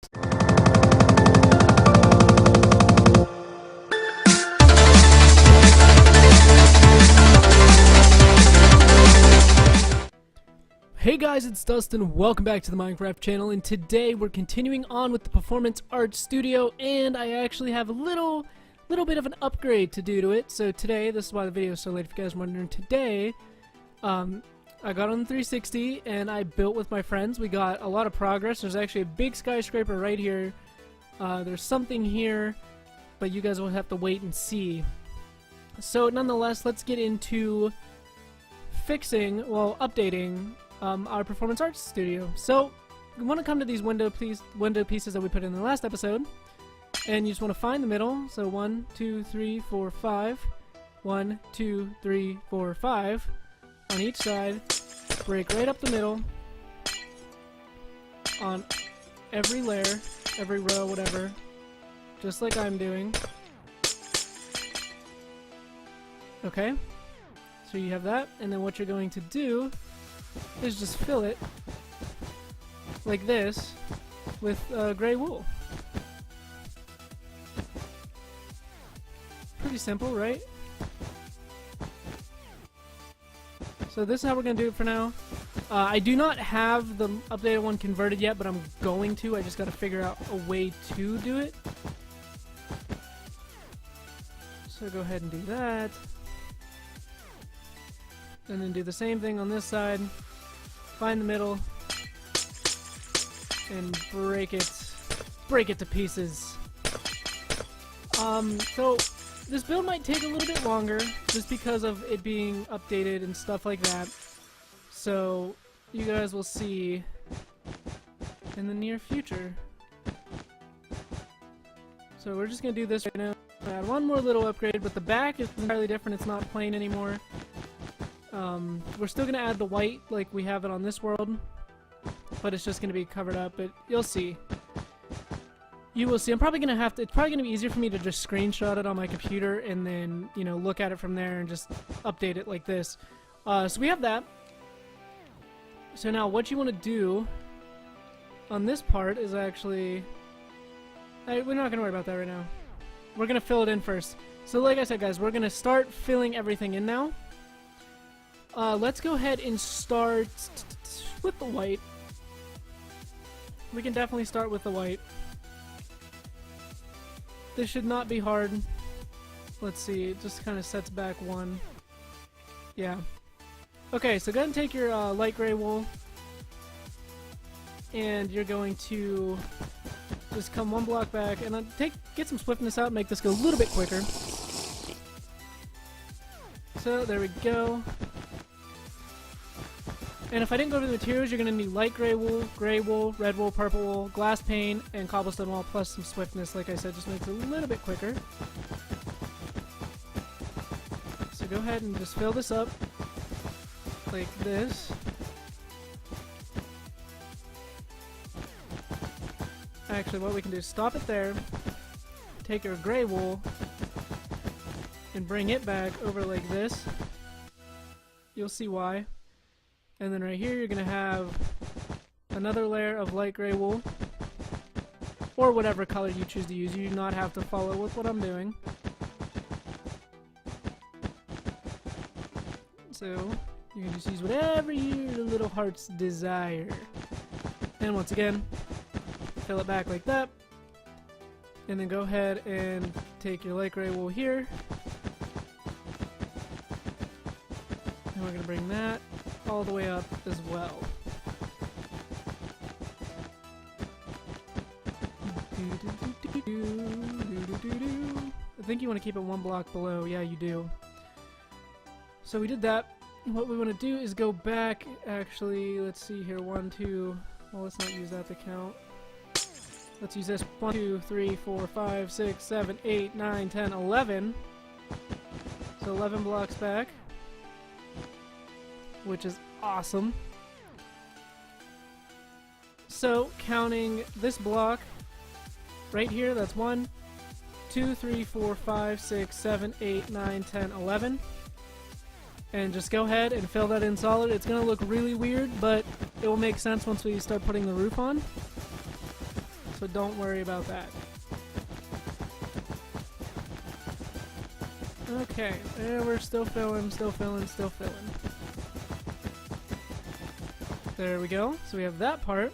Hey guys, it's Dustin. Welcome back to the Minecraft channel, and today we're continuing on with the Performance Art Studio, and I actually have a little bit of an upgrade to do to it. So today, this is why the video is so late if you guys are wondering. Today, I got on the 360 and I built with my friends. We got a lot of progress. There's actually a big skyscraper right here. There's something here, but you guys will have to wait and see. So nonetheless, let's get into updating our Performance Art Studio. So you want to come to these window pieces that we put in the last episode, and you just want to find the middle. So 1, 2, 3, 4, 5. 1, 2, 3, 4, 5 on each side. Break right up the middle on every layer, every row, whatever, just like I'm doing. Okay, so you have that, and then what you're going to do is just fill it like this with gray wool. Pretty simple, right? So this is how we're going to do it for now. I do not have the updated one converted yet, but I'm going to. I just got to figure out a way to do it. So go ahead and do that. And then do the same thing on this side. Find the middle and break it to pieces. So this build might take a little bit longer just because of it being updated and stuff like that. So you guys will see in the near future. So we're just gonna do this right now. Add one more little upgrade, but the back is entirely different. It's not plain anymore. We're still going to add the white like we have it on this world, but it's just going to be covered up, but you'll see. You will see. I'm probably going to have to, it's probably going to be easier for me to just screenshot it on my computer and then, you know, look at it from there and just update it like this. So we have that. So now what you want to do on this part is actually, we're not going to worry about that right now. We're going to fill it in first. So like I said, guys, we're going to start filling everything in now. Let's go ahead and start with the white. We can definitely start with the white. This should not be hard. Let's see, it just kind of sets back one. Yeah. Okay, so go ahead and take your light gray wool, and you're going to just come one block back, and get some swiftness out, make this go a little bit quicker. So there we go. And if I didn't go over the materials, you're going to need light gray wool, red wool, purple wool, glass pane, and cobblestone wall, plus some swiftness. Like I said, just makes it a little bit quicker. So go ahead and just fill this up like this. Actually, what we can do is stop it there, take your gray wool, and bring it back over like this. You'll see why. And then right here you're going to have another layer of light gray wool, or whatever color you choose to use. You do not have to follow with what I'm doing. So you can just use whatever your little heart's desire. And once again, fill it back like that. And then go ahead and take your light gray wool here. And we're going to bring that all the way up as well. I think you want to keep it one block below. Yeah, you do. So we did that. What we want to do is go back. Actually, let's see here. 1, 2. Well, let's not use that to count. Let's use this. 1, 2, 3, 4, 5, 6, 7, 8, 9, 10, 11. So 11 blocks back, which is awesome. So counting this block right here, that's 1, 2, 3, 4, 5, 6, 7, 8, 9, 10, 11. And just go ahead and fill that in solid. It's going to look really weird, but it will make sense once we start putting the roof on. so don't worry about that. Okay, and we're still filling, still filling, still filling. There we go. So we have that part.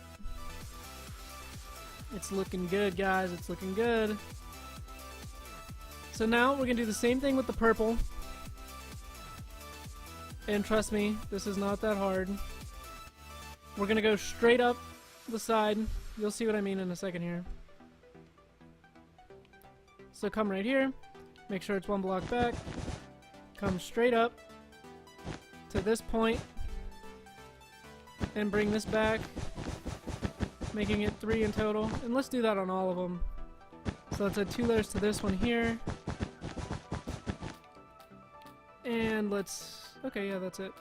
It's looking good, guys. It's looking good. So now we're going to do the same thing with the purple. And trust me, this is not that hard. We're going to go straight up the side. You'll see what I mean in a second here. So come right here. Make sure it's one block back. Come straight up to this point. And bring this back. Making it 3 in total. And let's do that on all of them. So let's add 2 layers to this one here. And let's... okay, yeah, that's it.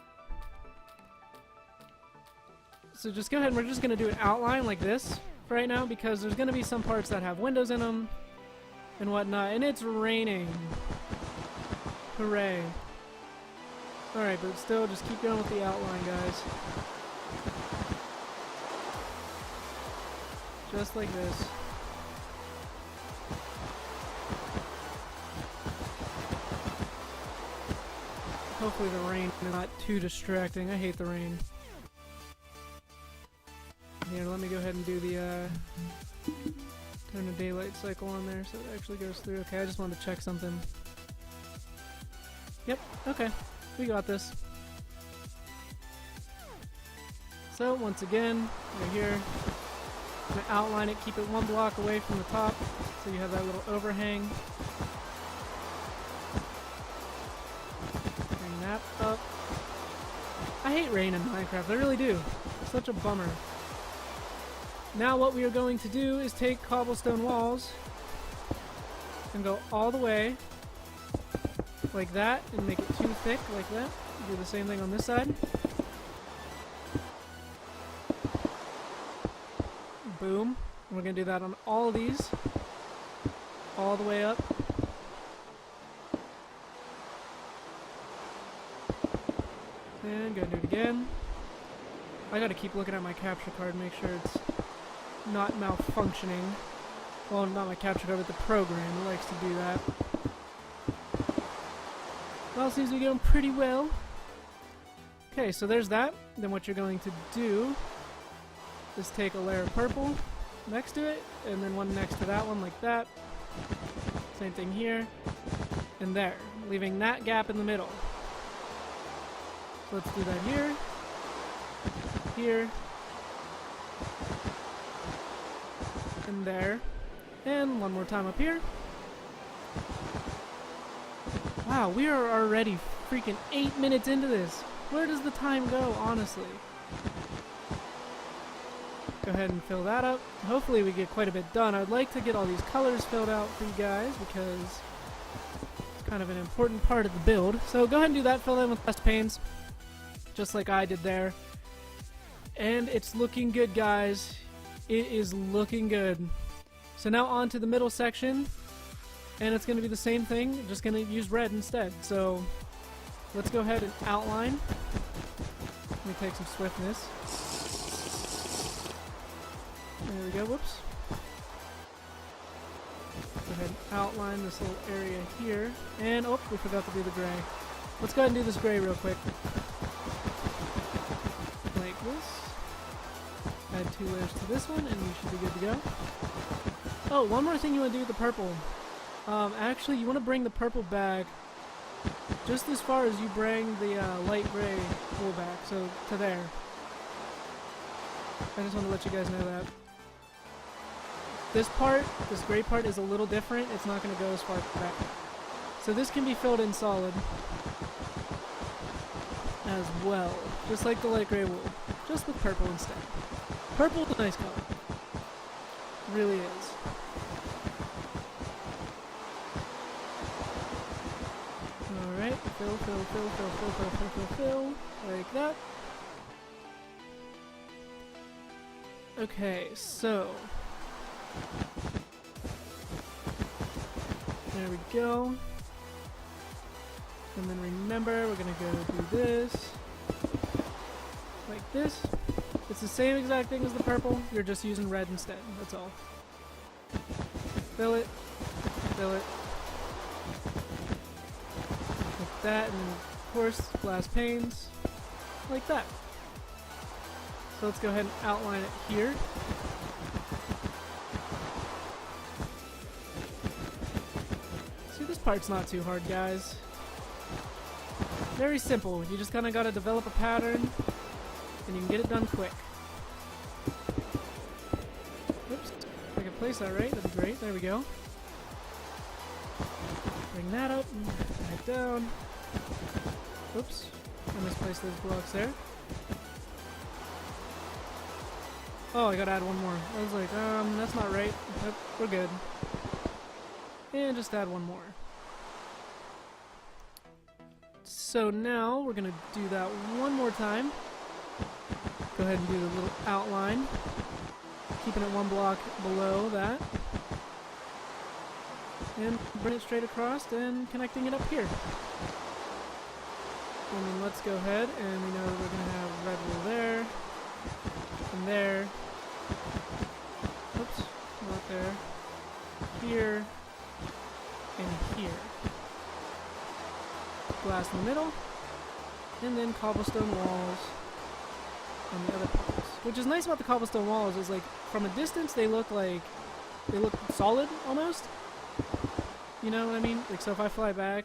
So just go ahead and we're just going to do an outline like this for right now because there's going to be some parts that have windows in them and whatnot. And it's raining. Hooray. Alright, but still just keep going with the outline, guys. Just like this. Hopefully the rain is not too distracting. I hate the rain. Here, let me go ahead and do the turn the daylight cycle on there so it actually goes through. Okay, I just wanted to check something. Yep, okay. We got this. So once again, right here, I'm going to outline it, keep it 1 block away from the top so you have that little overhang. Bring that up. I hate rain in Minecraft, I really do. It's such a bummer. Now what we are going to do is take cobblestone walls and go all the way like that and make it too thick like that. Do the same thing on this side. Boom. And we're going to do that on all of these. All the way up. And go do it again. I gotta keep looking at my capture card and make sure it's not malfunctioning. Well, not my capture card, but the program. It likes to do that. Well, it seems to be going pretty well. Okay, so there's that. Then what you're going to do is take a layer of purple next to it, and then one next to that one like that. Same thing here, and there, leaving that gap in the middle. So let's do that here, here, and there, and one more time up here. Wow, we are already freaking 8 minutes into this. Where does the time go, honestly? Go ahead and fill that up. Hopefully we get quite a bit done. I'd like to get all these colors filled out for you guys because it's kind of an important part of the build. So go ahead and do that, fill in with less panes, just like I did there. And it's looking good, guys. It is looking good. So now on to the middle section, and it's going to be the same thing, just going to use red instead. So let's go ahead and outline. Let me take some swiftness. There we go, whoops. Go ahead and outline this little area here. And, oh, we forgot to do the gray. Let's go ahead and do this gray real quick. Like this. Add 2 layers to this one, and we should be good to go. Oh, one more thing you want to do with the purple. Actually, you want to bring the purple back just as far as you bring the light gray wool back, so to there. I just want to let you guys know that. This part, this gray part, is a little different. It's not going to go as far back. So this can be filled in solid as well, just like the light gray wool, just with purple instead. Purple is a nice color. It really is. Alright, fill, fill, fill, fill, fill, fill, fill, fill, fill, like that. Okay, so there we go. And then remember, we're gonna go do this like this. It's the same exact thing as the purple, you're just using red instead, that's all. Fill it. Fill it. Like that, and then of course glass panes. Like that. So let's go ahead and outline it here. See, this part's not too hard, guys. Very simple. You just kind of got to develop a pattern, and you can get it done quick. Oops. If I can place that right, that'd be great. There we go. Bring that up, and back down. Oops. I misplaced those blocks there. Oh, I gotta add one more. I was like, that's not right. Nope, we're good. And just add one more. So now we're gonna do that one more time. Go ahead and do the little outline. Keeping it one block below that. And bring it straight across and connecting it up here. And then let's go ahead and we know that we're gonna have red wool there. And there. Oops, not there. Here. And here. Glass in the middle. And then cobblestone walls on the other parts. Which is nice about the cobblestone walls is like from a distance they look solid almost. You know what I mean? Like so if I fly back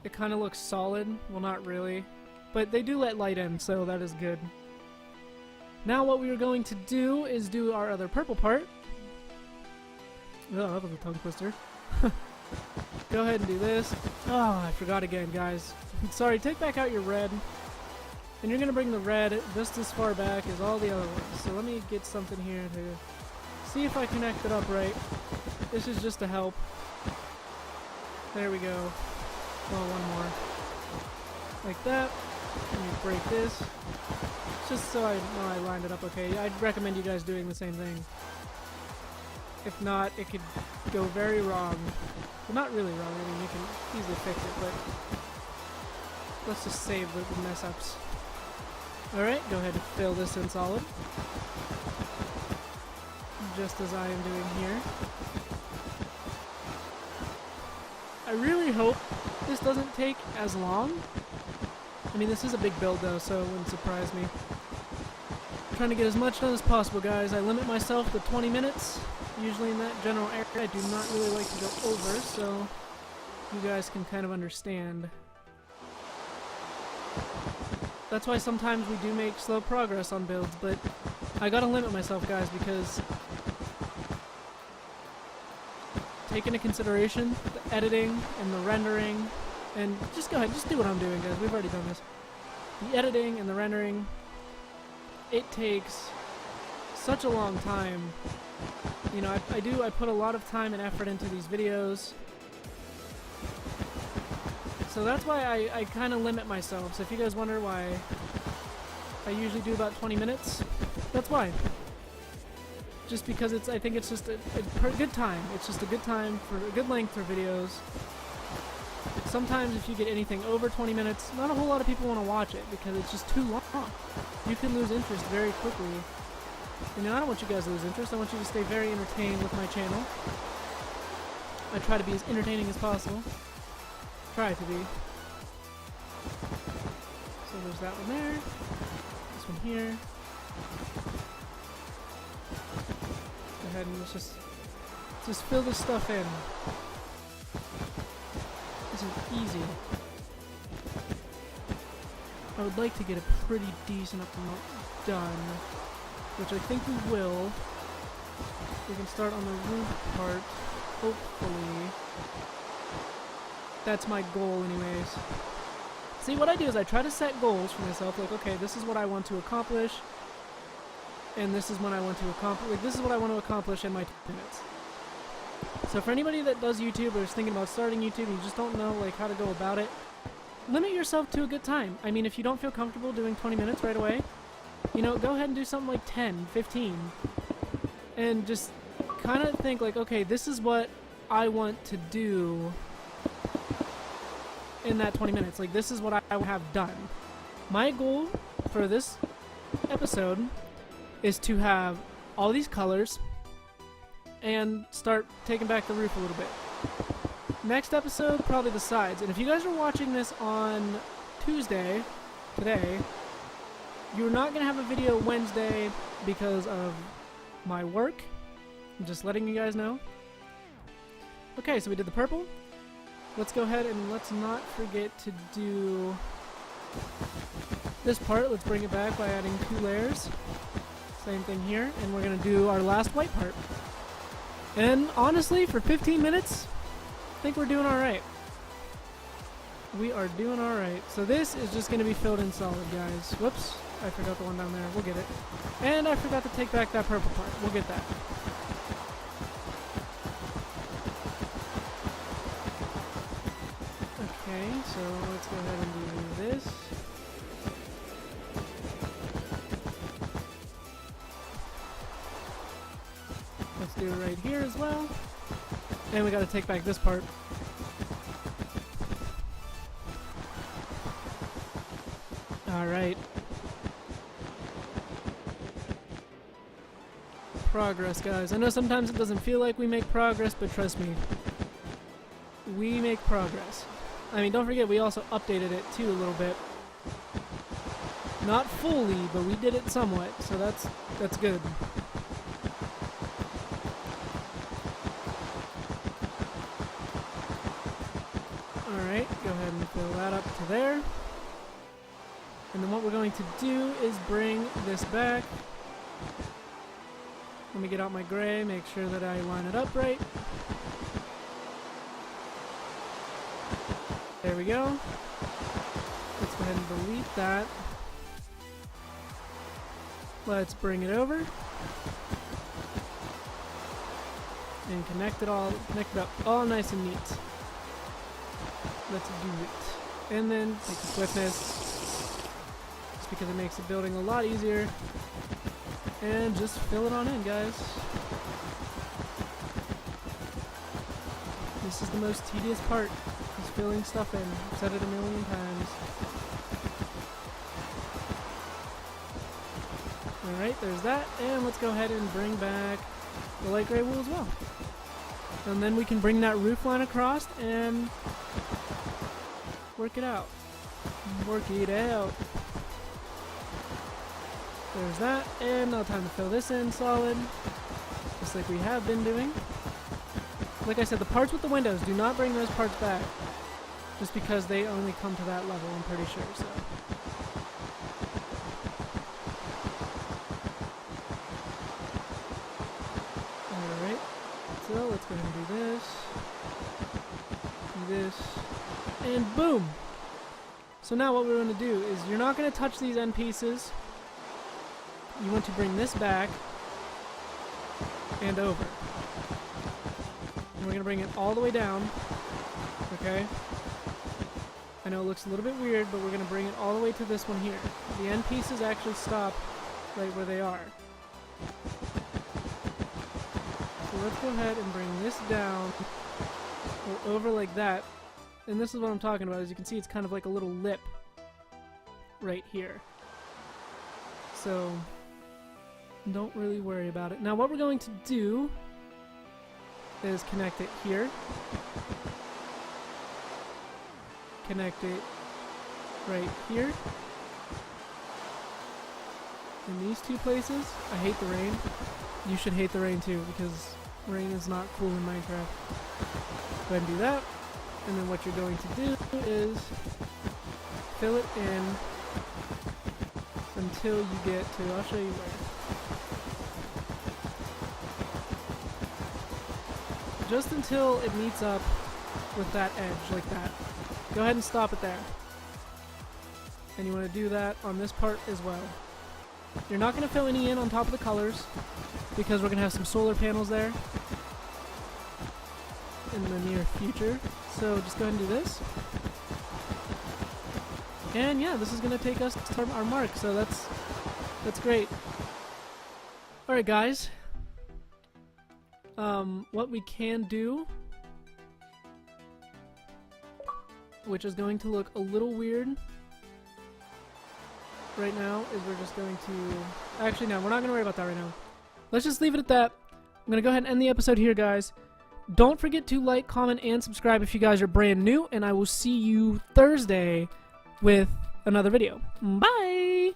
it kinda looks solid. Well, not really. But they do let light in, so that is good. Now what we are going to do is do our other purple part. Oh, that was a tongue twister. Go ahead and do this. Oh, I forgot again, guys. Sorry, take back out your red. And you're going to bring the red just as far back as all the other ones. So let me get something here to see if I connect it up right. This is just to help. There we go. Oh, one more. Like that. Let me break this. Just so I know I lined it up okay. I'd recommend you guys doing the same thing. If not, it could go very wrong. Well, not really wrong, I mean, you can easily fix it, but let's just save the mess-ups. Alright, go ahead and fill this in solid. Just as I am doing here. I really hope this doesn't take as long. I mean, this is a big build though, so it wouldn't surprise me. I'm trying to get as much done as possible, guys. I limit myself to 20 minutes. Usually in that general area, I do not really like to go over, so you guys can kind of understand. That's why sometimes we do make slow progress on builds, but I gotta limit myself, guys, because take into consideration the editing and the rendering, and just go ahead, just do what I'm doing, guys. We've already done this. The editing and the rendering, it takes such a long time. You know, I put a lot of time and effort into these videos. So that's why I kind of limit myself. So if you guys wonder why I usually do about 20 minutes, that's why. Just because I think it's just a good time. It's just a good time for a good length for videos. Sometimes if you get anything over 20 minutes, not a whole lot of people want to watch it because it's just too long. You can lose interest very quickly. And I don't want you guys to lose interest. I want you to stay very entertained with my channel. I try to be as entertaining as possible. Try to be. So there's that one there. This one here. Go ahead and let's just fill this stuff in. This is easy. I would like to get a pretty decent amount done, which I think we will. We can start on the roof part, hopefully. That's my goal anyways. See, what I do is I try to set goals for myself, like, okay, this is what I want to accomplish, and this is what I want to accomplish, like, this is what I want to accomplish in my 10 minutes. So for anybody that does YouTube or is thinking about starting YouTube and you just don't know, like, how to go about it, limit yourself to a good time. I mean, if you don't feel comfortable doing 20 minutes right away, you know, go ahead and do something like 10, 15, and just kind of think like, okay, this is what I want to do in that 20 minutes. Like, this is what I have done. My goal for this episode is to have all these colors and start taking back the roof a little bit. Next episode, probably the sides. And if you guys are watching this on Tuesday, today, you're not going to have a video Wednesday because of my work. I'm just letting you guys know. Okay, so we did the purple. Let's go ahead and let's not forget to do this part. Let's bring it back by adding 2 layers. Same thing here. And we're going to do our last white part. And honestly, for 15 minutes, I think we're doing alright. We are doing alright. So this is just going to be filled in solid, guys. Whoops. I forgot the one down there. We'll get it. And I forgot to take back that purple part. We'll get that. Okay, so let's go ahead and do this. Let's do it right here as well. And we got to take back this part. Alright. Progress, guys. I know sometimes it doesn't feel like we make progress, but trust me, we make progress. I mean, don't forget, we also updated it too a little bit. Not fully, but we did it somewhat, so that's good. Alright, go ahead and fill that up to there. And then what we're going to do is bring this back. Let me get out my gray, make sure that I line it up right. There we go. Let's go ahead and delete that. Let's bring it over. And connect it up all nice and neat. Let's do it. And then take the swiftness, just because it makes the building a lot easier. And just fill it on in, guys. This is the most tedious part, is filling stuff in. I've said it a million times. Alright, there's that. And let's go ahead and bring back the light gray wool as well. And then we can bring that roof line across and work it out. Work it out. There's that, and now time to fill this in solid, just like we have been doing. Like I said, the parts with the windows, do not bring those parts back, just because they only come to that level, I'm pretty sure, so. Alright, so let's go ahead and do this, and boom! So now what we're going to do is, you're not going to touch these end pieces. You want to bring this back and over. And we're going to bring it all the way down. Okay? I know it looks a little bit weird, but we're going to bring it all the way to this one here. The end pieces actually stop right where they are. So let's go ahead and bring this down or over like that. And this is what I'm talking about. As you can see, it's kind of like a little lip right here. So don't really worry about it. Now what we're going to do is connect it here. Connect it right here. In these 2 places. I hate the rain. You should hate the rain too, because rain is not cool in Minecraft. Go ahead and do that. And then what you're going to do is fill it in until you get to, I'll show you where. Just until it meets up with that edge, like that. Go ahead and stop it there. And you want to do that on this part as well. You're not going to fill any in on top of the colors, because we're going to have some solar panels there in the near future. So just go ahead and do this. And yeah, this is going to take us to our mark, so that's great. Alright guys, what we can do, which is going to look a little weird right now, is we're just going to... Actually no, we're not going to worry about that right now. Let's just leave it at that. I'm going to go ahead and end the episode here, guys. Don't forget to like, comment, and subscribe if you guys are brand new, and I will see you Thursday with another video. Bye!